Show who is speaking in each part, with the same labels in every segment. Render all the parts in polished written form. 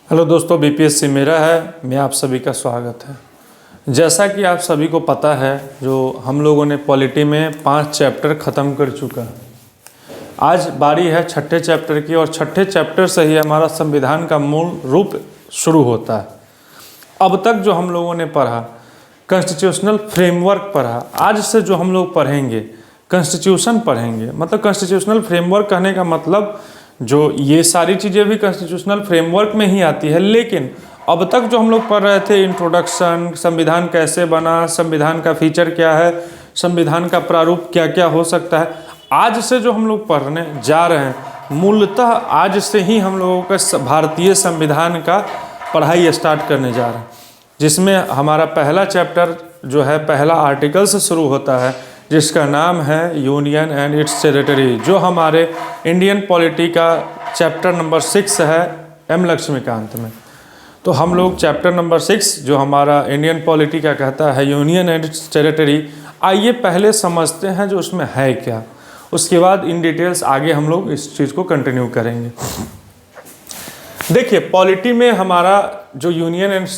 Speaker 1: Hello दोस्तों, BPSC मेरा है, मैं आप सभी का स्वागत है। जैसा कि आप सभी को पता है, जो हम लोगों ने पॉलिटी में 5 चैप्टर ख़त्म कर चुका है। आज बारी है छठे चैप्टर की और छठे चैप्टर से ही हमारा संविधान का मूल रूप शुरू होता है। अब तक जो हम लोगों ने पढ़ा, कॉन्स्टिट्यूशनल फ्रेमवर्क पढ़ा, आज से जो हम लोग पढ़ेंगे कॉन्स्टिट्यूशन पढ़ेंगे। मतलब कॉन्स्टिट्यूशनल फ्रेमवर्क कहने का मतलब जो ये सारी चीज़ें भी कॉन्स्टिट्यूशनल फ्रेमवर्क में ही आती है, लेकिन अब तक जो हम लोग पढ़ रहे थे इंट्रोडक्शन, संविधान कैसे बना, संविधान का फीचर क्या है, संविधान का प्रारूप क्या क्या हो सकता है, आज से जो हम लोग पढ़ने जा रहे हैं, मूलतः आज से ही हम लोगों का भारतीय संविधान का पढ़ाई स्टार्ट करने जा रहे हैं, जिसमें हमारा पहला चैप्टर जो है पहला आर्टिकल से शुरू होता है, जिसका नाम है यूनियन एंड इट्स टेरिटरी, जो हमारे इंडियन पॉलिटी का चैप्टर नंबर 6 है एम लक्ष्मीकांत में। तो हम लोग चैप्टर नंबर 6 जो हमारा इंडियन पॉलिटी का कहता है यूनियन एंड इट्स टेरिटरी, आइए पहले समझते हैं जो उसमें है क्या, उसके बाद इन डिटेल्स आगे हम लोग इस चीज़ को कंटिन्यू करेंगे। देखिए, पॉलिटी में हमारा जो यूनियन एंड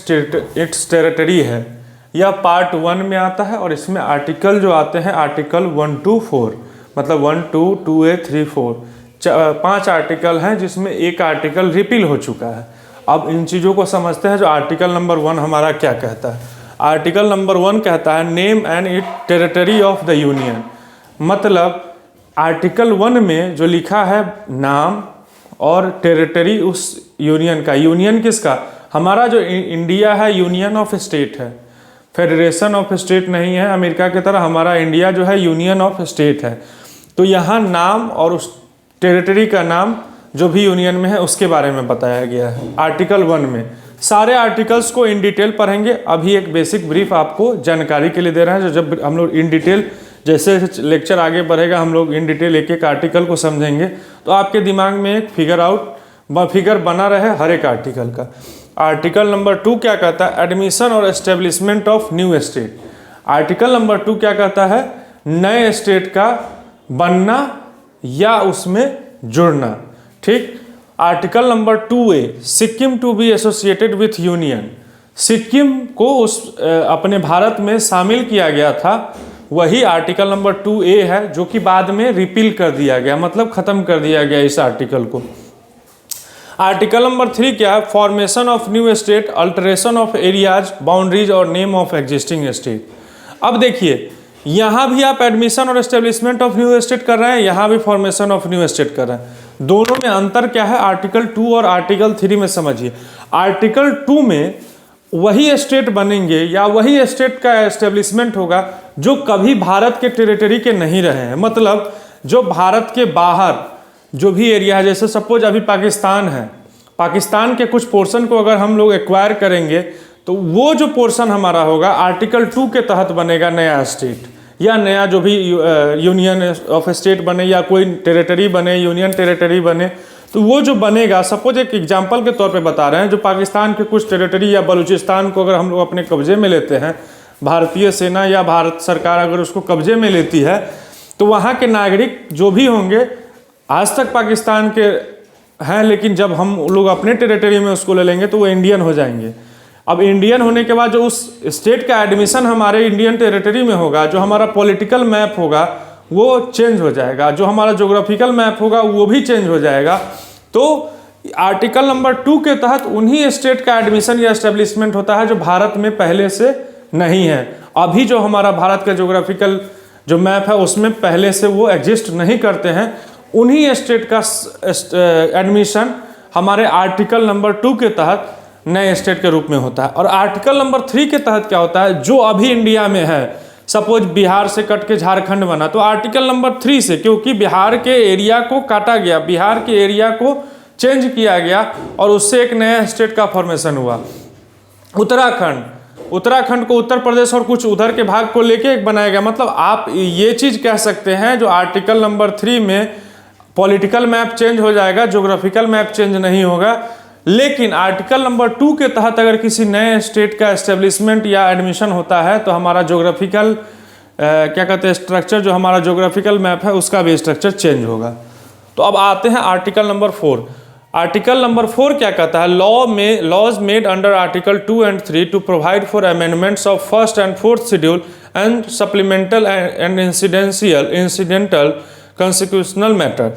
Speaker 1: इट्स टेरिटरी है यह पार्ट 1 में आता है और इसमें आर्टिकल जो आते हैं आर्टिकल 1 to 4, मतलब 1, 2, 2A, 3, 4 5 आर्टिकल हैं, जिसमें एक आर्टिकल रिपील हो चुका है। अब इन चीज़ों को समझते हैं। जो आर्टिकल नंबर 1 हमारा क्या कहता है? आर्टिकल नंबर 1 कहता है name and it territory of the union. मतलब आर्टिकल 1 में जो लिखा है नाम और टेरिटरी उस यूनियन का। यूनियन किसका? हमारा जो इंडिया है यूनियन ऑफ स्टेट है, फेडरेशन ऑफ स्टेट नहीं है अमेरिका की तरह। हमारा इंडिया जो है यूनियन ऑफ स्टेट है। तो यहाँ नाम और उस टेरिटरी का नाम जो भी यूनियन में है उसके बारे में बताया गया है आर्टिकल 1 में। सारे आर्टिकल्स को इन डिटेल पढ़ेंगे। अभी एक बेसिक ब्रीफ आपको जानकारी के लिए दे रहे हैं, जो जब हम लोग इन डिटेल जैसे लेक्चर आगे बढ़ेगा हम लोग इन डिटेल एक एक आर्टिकल को समझेंगे, तो आपके दिमाग में एक फिगर बना रहे हर एक आर्टिकल का। आर्टिकल नंबर 2 क्या कहता है? एडमिशन और establishment of new state. Article number 2 क्या कहता है? नए स्टेट का बनना या उसमें जुड़ना। ठीक। Article number 2A, Sikkim to be associated with union. Sikkim को उस अपने भारत में शामिल किया गया था, वही आर्टिकल नंबर 2A है, जो कि बाद में रिपील कर दिया गया, मतलब खत्म कर दिया गया इस आर्टिकल को। आर्टिकल नंबर 3 क्या है? Formation of new state, alteration of areas, boundaries और नेम ऑफ एग्जिस्टिंग स्टेट। अब देखिए, यहाँ भी आप एडमिशन और एस्टेब्लिशमेंट ऑफ न्यू स्टेट कर रहे हैं, यहाँ भी फॉर्मेशन ऑफ न्यू स्टेट कर रहे हैं। दोनों में अंतर क्या है? आर्टिकल 2 और आर्टिकल 3 में समझिए। आर्टिकल 2 में वही स्टेट बनेंगे या वही स्टेट का एस्टेब्लिशमेंट होगा जो कभी भारत के टेरिटरी के नहीं रहे हैं। मतलब जो भारत के बाहर जो भी एरिया है, जैसे सपोज अभी पाकिस्तान है, पाकिस्तान के कुछ पोर्शन को अगर हम लोग एक्वायर करेंगे तो वो जो पोर्शन हमारा होगा आर्टिकल 2 के तहत बनेगा नया स्टेट, या नया जो भी यूनियन ऑफ स्टेट बने या कोई टेरिटरी बने, यूनियन टेरिटरी बने, तो वो जो बनेगा, सपोज एक एग्जांपल के तौर पे बता रहे हैं, जो पाकिस्तान के कुछ टेरिटरी या बलूचिस्तान को अगर हम लोग अपने कब्जे में लेते हैं, भारतीय सेना या भारत सरकार अगर उसको कब्जे में लेती है, तो वहाँ के नागरिक जो भी होंगे आज तक पाकिस्तान के हैं, लेकिन जब हम लोग अपने टेरिटरी में उसको ले लेंगे तो वो इंडियन हो जाएंगे। अब इंडियन होने के बाद जो उस स्टेट का एडमिशन हमारे इंडियन टेरिटरी में होगा, जो हमारा पॉलिटिकल मैप होगा वो चेंज हो जाएगा, जो हमारा ज्योग्राफिकल मैप होगा वो भी चेंज हो जाएगा। तो आर्टिकल नंबर 2 के तहत उन्हीं स्टेट का एडमिशन या एस्टेब्लिशमेंट होता है जो भारत में पहले से नहीं है। अभी जो हमारा भारत का ज्योग्राफिकल जो मैप है उसमें पहले से वो एग्जिस्ट नहीं करते हैं, उन्हीं स्टेट का एडमिशन हमारे आर्टिकल नंबर 2 के तहत नए स्टेट के रूप में होता है। और आर्टिकल नंबर 3 के तहत क्या होता है? जो अभी इंडिया में है, सपोज बिहार से कट के झारखंड बना, तो आर्टिकल नंबर 3 से, क्योंकि बिहार के एरिया को काटा गया, बिहार के एरिया को चेंज किया गया और उससे एक नया स्टेट का फॉर्मेशन हुआ। उत्तराखंड को उत्तर प्रदेश और कुछ उधर के भाग को लेके एक बनाया गया। मतलब आप ये चीज़ कह सकते हैं, जो आर्टिकल नंबर 3 में पॉलिटिकल मैप चेंज हो जाएगा, ज्योग्राफिकल मैप चेंज नहीं होगा, लेकिन आर्टिकल नंबर 2 के तहत अगर किसी नए स्टेट का एस्टेब्लिशमेंट या एडमिशन होता है तो हमारा ज्योग्राफिकल क्या कहते हैं स्ट्रक्चर, जो हमारा ज्योग्राफिकल मैप है उसका भी स्ट्रक्चर चेंज होगा। तो अब आते हैं आर्टिकल नंबर 4। आर्टिकल नंबर 4 क्या कहता है? Laws made under article 2 and 3 to provide for amendments of first and fourth schedule and supplemental and incidental constitutional matter.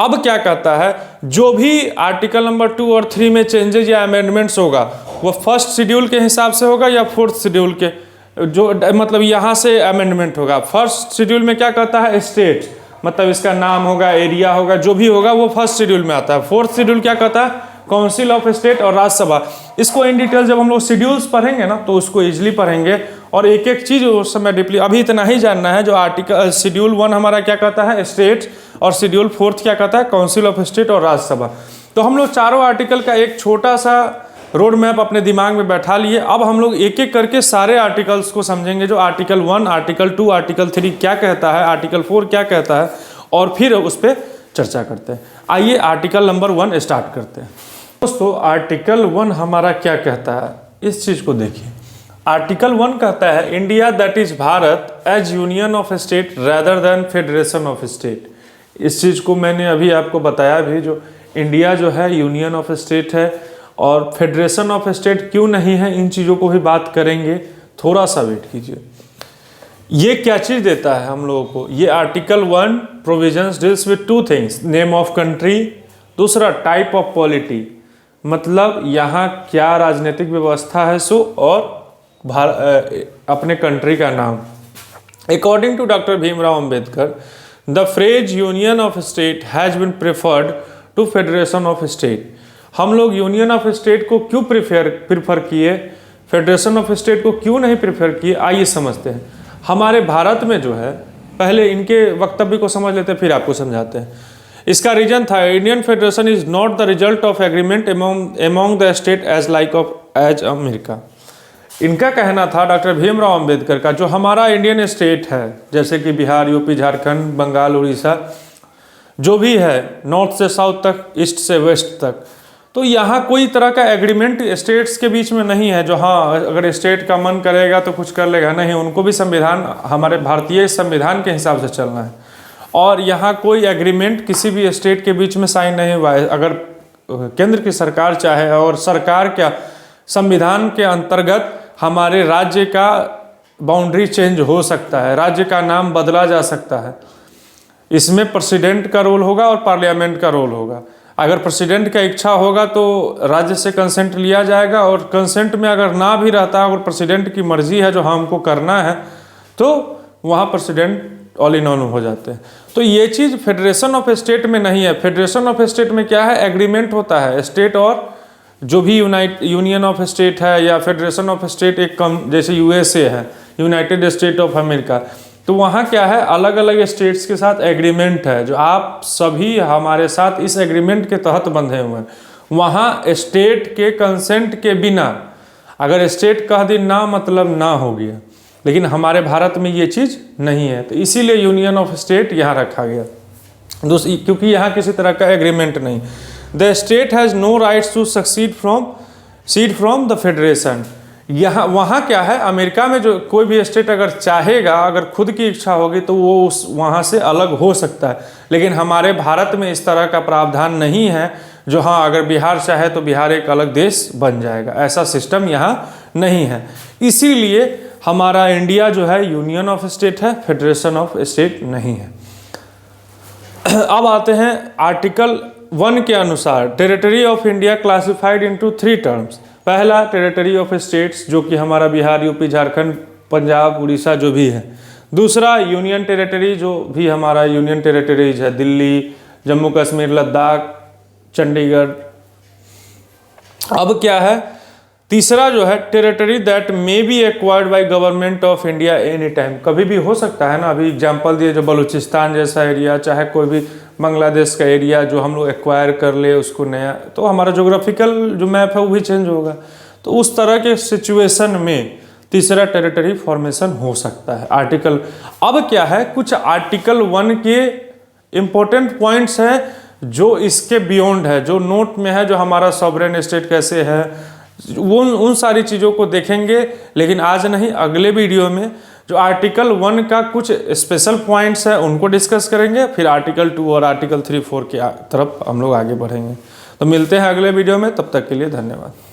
Speaker 1: अब क्या कहता है? जो भी आर्टिकल नंबर 2 और 3 में चेंजेज या अमेंडमेंट्स होगा वो फर्स्ट शेड्यूल के हिसाब से होगा या फोर्थ शेड्यूल के, जो मतलब यहाँ से अमेंडमेंट होगा। फर्स्ट शेड्यूल में क्या कहता है? स्टेट, मतलब इसका नाम होगा, एरिया होगा, जो भी होगा वो फर्स्ट शेड्यूल में आता है। फोर्थ शेड्यूल क्या कहता है? काउंसिल ऑफ स्टेट और राज्यसभा। इसको इन डिटेल जब हम लोग शेड्यूल्स पढ़ेंगे ना तो उसको इजीली पढ़ेंगे और एक एक चीज़ उस समय डीपली, अभी इतना ही जानना है। जो आर्टिकल शेड्यूल 1 हमारा क्या कहता है? स्टेट, और शेड्यूल 4 क्या कहता है? काउंसिल ऑफ स्टेट और राज्यसभा। तो हम लोग चारों आर्टिकल का एक छोटा सा रोड मैप अपने दिमाग में बैठा लिए। अब हम लोग एक एक करके सारे आर्टिकल्स को समझेंगे, जो आर्टिकल 1, आर्टिकल 2, आर्टिकल 3 क्या कहता है, आर्टिकल 4 क्या कहता है, और फिर उस पर चर्चा करते हैं। आइए आर्टिकल नंबर 1 स्टार्ट करते हैं। दोस्तों आर्टिकल 1 हमारा क्या कहता है, इस चीज़ को देखिए। आर्टिकल 1 कहता है India that is Bharat as union of state rather than federation of state. इस चीज़ को मैंने अभी आपको बताया भी, जो इंडिया जो है यूनियन ऑफ स्टेट है और फेडरेशन ऑफ स्टेट क्यों नहीं है, इन चीज़ों को भी बात करेंगे। थोड़ा सा वेट कीजिए। ये क्या चीज़ देता है हम लोगों को? ये article 1 provisions deals with 2 things, name of country, दूसरा टाइप ऑफ पॉलिटी, मतलब यहाँ क्या राजनीतिक व्यवस्था है सो, और अपने कंट्री का नाम। According to doctor Bhimrao Ambedkar the phrase union of state has been preferred to federation of state. हम लोग यूनियन ऑफ स्टेट को क्यों प्रेफर किए, फेडरेशन ऑफ स्टेट को क्यों नहीं प्रेफर किए, आइए समझते हैं। हमारे भारत में जो है, पहले इनके वक्तव्य को समझ लेते हैं फिर आपको समझाते हैं। इसका रीजन था Indian federation is not the result of agreement among the state as America. इनका कहना था डॉक्टर भीमराव अंबेडकर का, जो हमारा इंडियन स्टेट है जैसे कि बिहार, यूपी, झारखंड, बंगाल, उड़ीसा, जो भी है नॉर्थ से साउथ तक, ईस्ट से वेस्ट तक, तो यहाँ कोई तरह का एग्रीमेंट स्टेट्स के बीच में नहीं है, जो हाँ अगर स्टेट का मन करेगा तो कुछ कर लेगा, नहीं, उनको भी संविधान, हमारे भारतीय संविधान के हिसाब से चलना है। और यहाँ कोई एग्रीमेंट किसी भी स्टेट के बीच में साइन नहीं हुआ है। अगर केंद्र की सरकार चाहे और सरकार क्या संविधान के अंतर्गत हमारे राज्य का बाउंड्री चेंज हो सकता है, राज्य का नाम बदला जा सकता है। इसमें प्रेसिडेंट का रोल होगा और पार्लियामेंट का रोल होगा। अगर प्रेसिडेंट का इच्छा होगा तो राज्य से कंसेंट लिया जाएगा, और कंसेंट में अगर ना भी रहता, अगर प्रेसिडेंट की मर्जी है जो हमको करना है, तो वहाँ प्रेसिडेंट ऑल इन ऑल हो जाते हैं। तो ये चीज़ फेडरेशन ऑफ स्टेट में नहीं है। फेडरेशन ऑफ स्टेट में क्या है? एग्रीमेंट होता है स्टेट और जो भी यूनियन ऑफ स्टेट है, या फेडरेशन ऑफ स्टेट एक कम, जैसे यूएसए है, यूनाइटेड स्टेट ऑफ अमेरिका, तो वहाँ क्या है? अलग अलग स्टेट्स के साथ एग्रीमेंट है, जो आप सभी हमारे साथ इस एग्रीमेंट के तहत बंधे हुए हैं। वहाँ स्टेट के कंसेंट के बिना, अगर स्टेट कह दी ना, मतलब ना हो गया। लेकिन हमारे भारत में ये चीज़ नहीं है, तो इसीलिए यूनियन ऑफ स्टेट यहाँ रखा गया, क्योंकि यहाँ किसी तरह का एग्रीमेंट नहीं। The state has no rights to secede from the federation. यहाँ वहाँ क्या है? अमेरिका में जो कोई भी स्टेट अगर चाहेगा, अगर खुद की इच्छा होगी, तो वो उस वहाँ से अलग हो सकता है। लेकिन हमारे भारत में इस तरह का प्रावधान नहीं है, जो हाँ अगर बिहार चाहे तो बिहार एक अलग देश बन जाएगा, ऐसा सिस्टम यहाँ नहीं है। इसीलिए हमारा इंडिया जो है यूनियन ऑफ स्टेट है, फेडरेशन ऑफ स्टेट नहीं है। अब आते हैं आर्टिकल 1 के अनुसार territory of India classified into 3 terms. पहला टेरिटरी ऑफ स्टेट्स, जो कि हमारा बिहार, यूपी, झारखंड, पंजाब, उड़ीसा जो भी है। दूसरा यूनियन टेरिटरी, जो भी हमारा यूनियन टेरिटरीज है, दिल्ली, जम्मू कश्मीर, लद्दाख, चंडीगढ़। अब क्या है? तीसरा जो है territory that may be acquired by government of India any time. कभी भी हो सकता है ना, अभी एग्जांपल दिए, जो बलूचिस्तान जैसा एरिया, चाहे कोई भी बांग्लादेश का एरिया जो हम लोग एक्वायर कर ले उसको नया, तो हमारा जोग्राफिकल जो मैप है वो भी चेंज होगा। तो उस तरह के सिचुएशन में तीसरा टेरिटरी फॉर्मेशन हो सकता है। आर्टिकल अब क्या है? कुछ आर्टिकल 1 के इम्पोर्टेंट पॉइंट्स हैं जो इसके बियॉन्ड है, जो नोट में है, जो हमारा सॉवरेन स्टेट कैसे है, उन सारी चीज़ों को देखेंगे। लेकिन आज नहीं, अगले वीडियो में जो आर्टिकल 1 का कुछ स्पेशल पॉइंट्स है उनको डिस्कस करेंगे, फिर आर्टिकल 2 और आर्टिकल 3, 4 की तरफ हम लोग आगे बढ़ेंगे। तो मिलते हैं अगले वीडियो में, तब तक के लिए धन्यवाद।